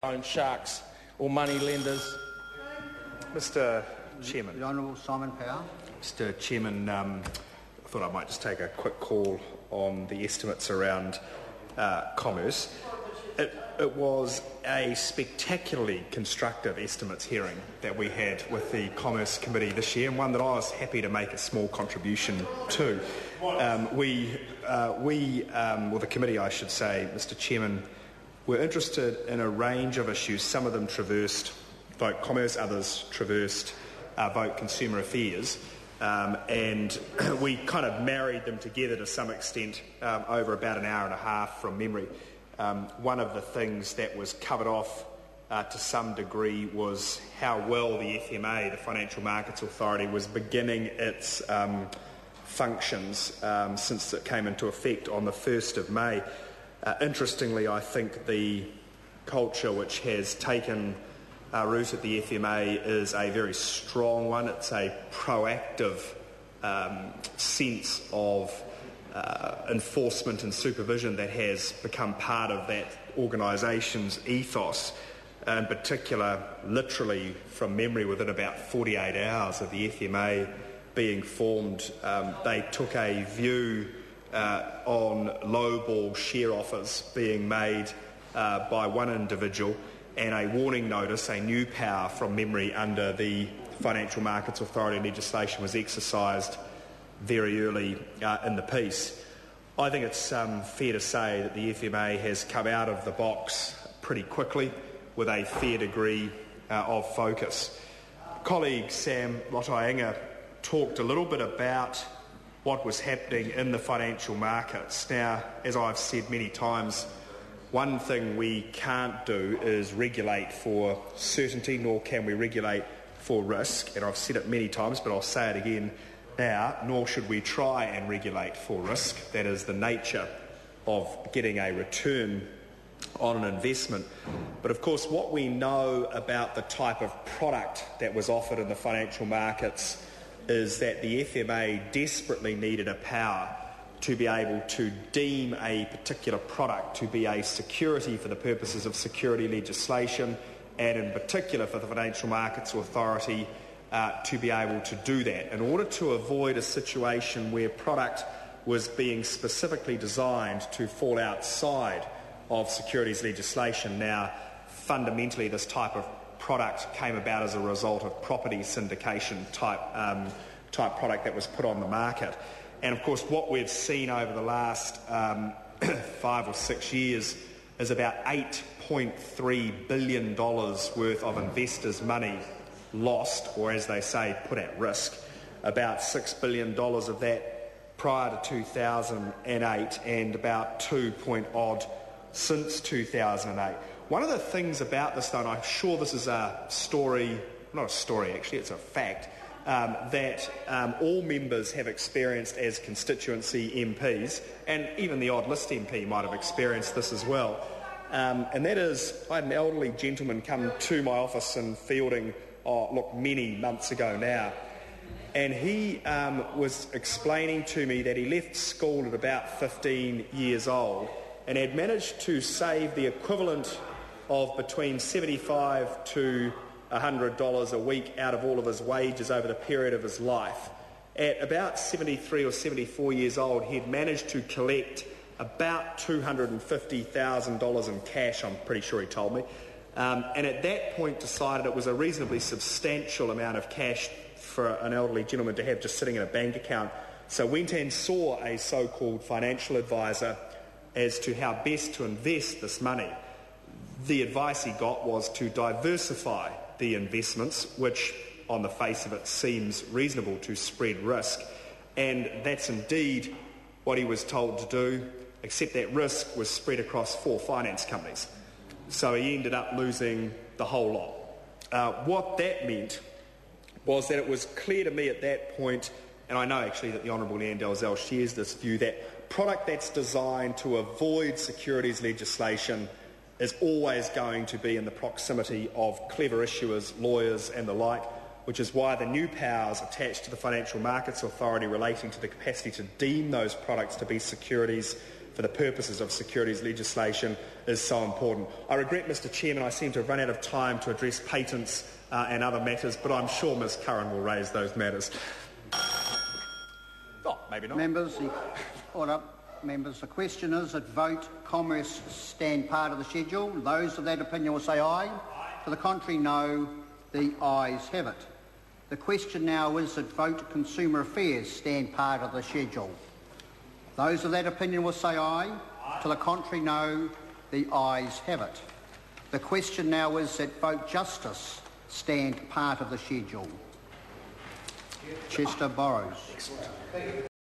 own sharks or money lenders. Mr Chairman. The Honourable Simon Power. Mr Chairman, I thought I might just take a quick call on the estimates around commerce. It was a spectacularly constructive estimates hearing that we had with the Commerce Committee this year, and one that I was happy to make a small contribution to. The committee, I should say, Mr Chairman, were interested in a range of issues. Some of them traversed Vote Commerce, others traversed Vote Consumer Affairs, and we kind of married them together to some extent over about an hour and a half from memory. One of the things that was covered off to some degree was how well the FMA, the Financial Markets Authority, was beginning its functions since it came into effect on the 1st of May. Interestingly, I think the culture which has taken root at the FMA is a very strong one. It's a proactive sense of enforcement and supervision that has become part of that organisation's ethos. In particular, literally from memory, within about 48 hours of the FMA being formed, they took a view on lowball share offers being made by one individual, and a warning notice, a new power from memory under the Financial Markets Authority legislation was exercised very early in the piece. I think it's fair to say that the FMA has come out of the box pretty quickly with a fair degree of focus. Colleague Sam Lotainga talked a little bit about what was happening in the financial markets. Now, as I've said many times, one thing we can't do is regulate for certainty, nor can we regulate for risk. And I've said it many times, but I'll say it again now, nor should we try and regulate for risk. That is the nature of getting a return on an investment. But of course, what we know about the type of product that was offered in the financial markets is that the FMA desperately needed a power to be able to deem a particular product to be a security for the purposes of security legislation, and in particular for the Financial Markets Authority to be able to do that. In order to avoid a situation where product was being specifically designed to fall outside of securities legislation. Now, fundamentally, this type of product came about as a result of property syndication type product that was put on the market. And of course, what we've seen over the last 5 or 6 years is about $8.3 billion worth of investors' money lost, or as they say, put at risk. About $6 billion of that prior to 2008, and about 2-odd since 2008. One of the things about this, though, and I'm sure this is a story, not a story actually, it's a fact, that all members have experienced as constituency MPs, and even the odd list MP might have experienced this as well. And that is, I had an elderly gentleman come to my office in Fielding, many months ago now, and he was explaining to me that he left school at about 15 years old and had managed to save the equivalent of between $75 to $100 a week out of all of his wages over the period of his life. At about 73 or 74 years old, he'd managed to collect about $250,000 in cash, I'm pretty sure he told me, and at that point decided it was a reasonably substantial amount of cash for an elderly gentleman to have just sitting in a bank account. So went and saw a so-called financial advisor as to how best to invest this money. The advice he got was to diversify the investments, which on the face of it seems reasonable to spread risk. And that's indeed what he was told to do, except that risk was spread across 4 finance companies. So he ended up losing the whole lot. What that meant was that it was clear to me at that point, and I know actually that the Honourable Leanne Dalzell shares this view, that product that's designed to avoid securities legislation is always going to be in the proximity of clever issuers, lawyers and the like, which is why the new powers attached to the Financial Markets Authority relating to the capacity to deem those products to be securities for the purposes of securities legislation is so important. I regret, Mr Chairman, I seem to have run out of time to address patents and other matters, but I'm sure Ms Curran will raise those matters. Oh, maybe not. Members, the question is that vote commerce stand part of the schedule. Those of that opinion will say aye. To the contrary, no. The ayes have it. The question now is that vote consumer affairs stand part of the schedule. Those of that opinion will say aye. To the contrary, no. The ayes have it. The question now is that vote justice stand part of the schedule. Chester Borrows.